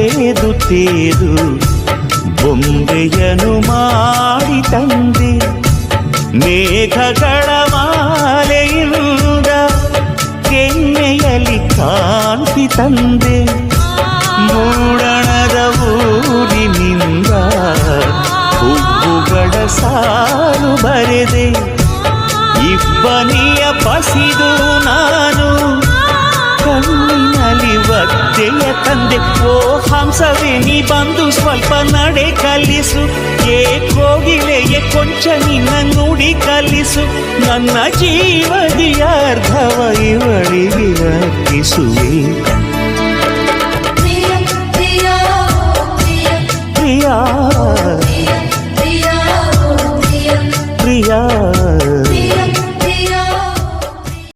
ತೇದು ತೇದು ಬೊಂಬೆಯನು ಮಾಡಿ ತಂದೆ. ಮೇಘಗಳ ಮಾಲೆಯಿಂದ ಕೆನ್ನೆಯಲ್ಲಿ ಕಾಂತಿ ತಂದೆ. ಮೂಡಣದ ಊರಿನಿಂದ ಹೂವುಗಳ ಸಾಲು ಬರೆದೆ. ಇಬ್ಬನಿಯ ಪಸಿದು ನಾನು ಕಣ್ಣಿನಲ್ಲಿ ಒದ್ದೆಯ ತಂದೆ. ಓ ಹಂಸವೇ ನೀ ಬಂದು ಸ್ವಲ್ಪ ನಡೆ ಕಲಿಸು, ಕೋಗಿಲೆಯೇ ಕೊಂಚ ನಿನ್ನ ನುಡಿ ಕಲಿಸು. ನನ್ನ ಜೀವದಿಯ ಅರ್ಧವ ಇವಳಿಗೆ ಅರ್ಪಿಸುವೆ.